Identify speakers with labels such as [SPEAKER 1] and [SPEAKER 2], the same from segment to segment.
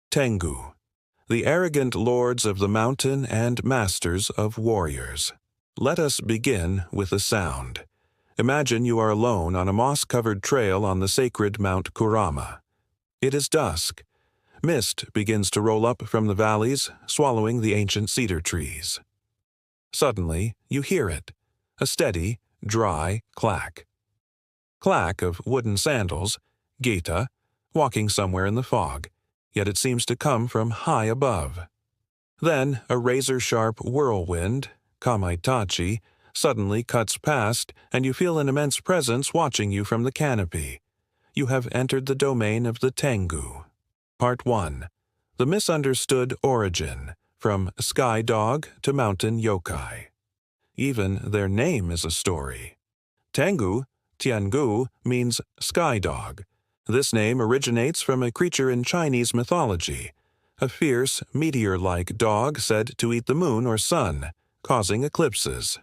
[SPEAKER 1] Tengu, the arrogant lords of the mountain and masters of warriors. Let us begin with a sound. Imagine you are alone on a moss-covered trail on the sacred Mount Kurama. It is dusk. Mist begins to roll up from the valleys, swallowing the ancient cedar trees. Suddenly, you hear it, a steady, dry clack. Clack of wooden sandals, geta, walking somewhere in the fog, yet it seems to come from high above. Then a razor-sharp whirlwind, kamaitachi, suddenly cuts past, and you feel an immense presence watching you from the canopy. You have entered the domain of the Tengu. Part 1. The Misunderstood Origin, from sky dog to mountain yokai. Even their name is a story. Tengu, Tengu, means sky dog. This name originates from a creature in Chinese mythology, a fierce, meteor-like dog said to eat the moon or sun, causing eclipses.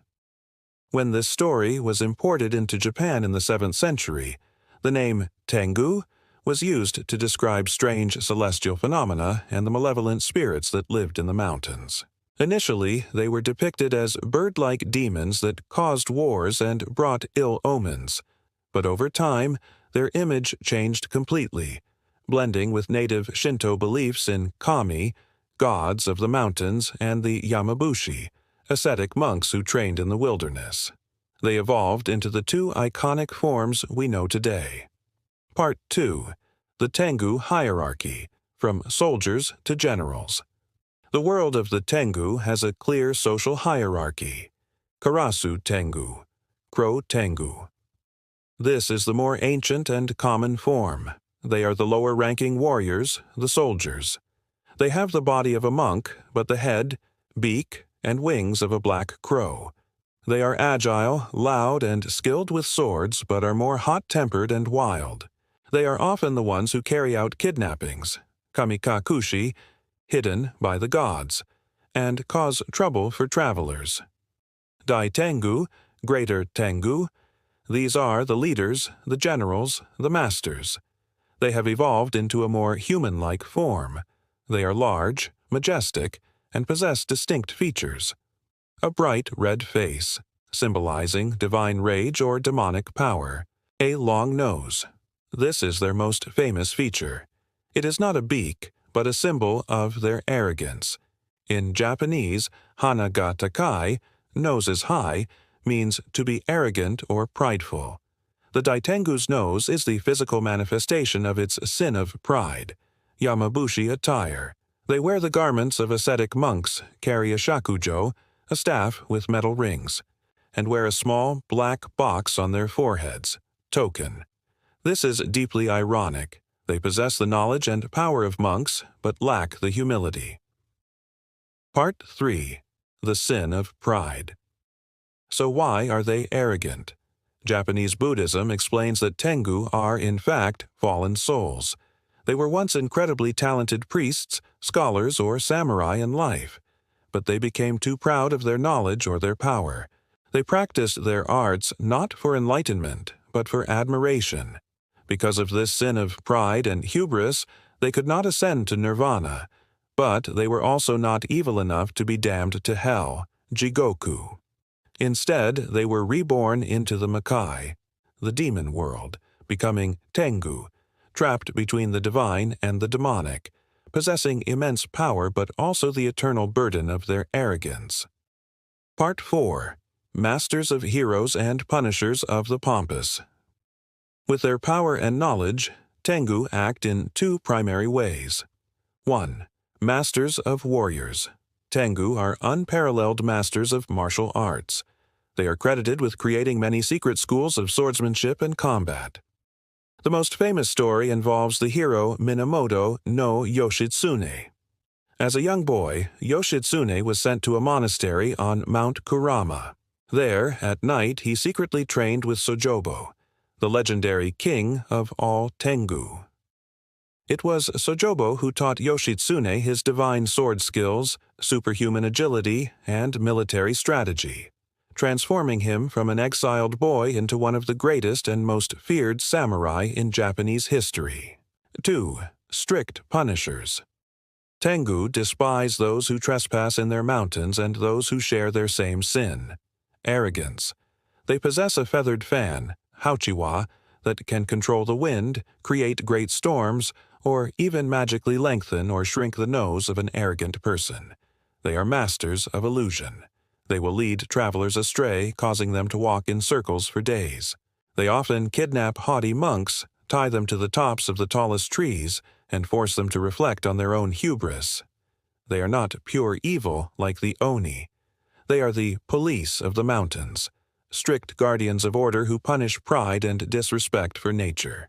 [SPEAKER 1] When this story was imported into Japan in the 7th century, the name Tengu was used to describe strange celestial phenomena and the malevolent spirits that lived in the mountains. Initially, they were depicted as bird-like demons that caused wars and brought ill omens, but over time, their image changed completely, blending with native Shinto beliefs in kami, gods of the mountains, and the yamabushi, ascetic monks who trained in the wilderness. They evolved into the two iconic forms we know today. Part 2. The Tengu Hierarchy, from soldiers to generals. The world of the Tengu has a clear social hierarchy. Karasu Tengu, Crow Tengu. This is the more ancient and common form. They are the lower-ranking warriors, the soldiers. They have the body of a monk, but the head, beak, and wings of a black crow. They are agile, loud, and skilled with swords, but are more hot-tempered and wild. They are often the ones who carry out kidnappings, kamikakushi, hidden by the gods, and cause trouble for travelers. Dai Tengu, Greater Tengu. These are the leaders, the generals, the masters. They have evolved into a more human-like form. They are large, majestic, and possess distinct features. A bright red face, symbolizing divine rage or demonic power. A long nose. This is their most famous feature. It is not a beak, but a symbol of their arrogance. In Japanese, hana ga takai, nose is high, means to be arrogant or prideful. The Daitengu's nose is the physical manifestation of its sin of pride. Yamabushi attire. They wear the garments of ascetic monks, carry a shakujo, a staff with metal rings, and wear a small black box on their foreheads, token. This is deeply ironic. They possess the knowledge and power of monks, but lack the humility. Part 3. The Sin of Pride. So why are they arrogant? Japanese Buddhism explains that Tengu are, in fact, fallen souls. They were once incredibly talented priests, scholars, or samurai in life, but they became too proud of their knowledge or their power. They practiced their arts not for enlightenment, but for admiration. Because of this sin of pride and hubris, they could not ascend to nirvana, but they were also not evil enough to be damned to hell, jigoku. Instead, they were reborn into the Makai, the demon world, becoming Tengu, trapped between the divine and the demonic, possessing immense power but also the eternal burden of their arrogance. Part 4. Masters of Heroes and Punishers of the Pompous. With their power and knowledge, Tengu act in two primary ways. 1. Masters of Warriors. Tengu are unparalleled masters of martial arts. They are credited with creating many secret schools of swordsmanship and combat. The most famous story involves the hero Minamoto no Yoshitsune. As a young boy, Yoshitsune was sent to a monastery on Mount Kurama. There, at night, he secretly trained with Sojobo, the legendary king of all Tengu. It was Sojobo who taught Yoshitsune his divine sword skills, superhuman agility, and military strategy, transforming him from an exiled boy into one of the greatest and most feared samurai in Japanese history. 2. Strict punishers. Tengu despise those who trespass in their mountains and those who share their same sin. Arrogance. They possess a feathered fan, hauchiwa, that can control the wind, create great storms, or even magically lengthen or shrink the nose of an arrogant person. They are masters of illusion. They will lead travelers astray, causing them to walk in circles for days. They often kidnap haughty monks, tie them to the tops of the tallest trees, and force them to reflect on their own hubris. They are not pure evil like the Oni. They are the police of the mountains, strict guardians of order who punish pride and disrespect for nature.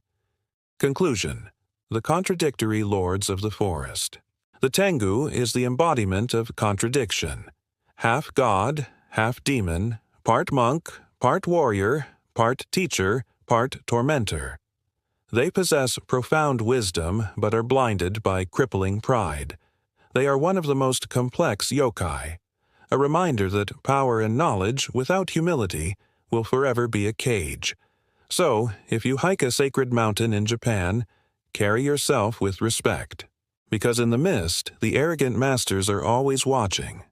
[SPEAKER 1] Conclusion. The contradictory lords of the forest. The Tengu is the embodiment of contradiction. Half god, half demon, part monk, part warrior, part teacher, part tormentor. They possess profound wisdom but are blinded by crippling pride. They are one of the most complex yokai, a reminder that power and knowledge without humility will forever be a cage. So, if you hike a sacred mountain in Japan, carry yourself with respect, because in the mist, the arrogant masters are always watching.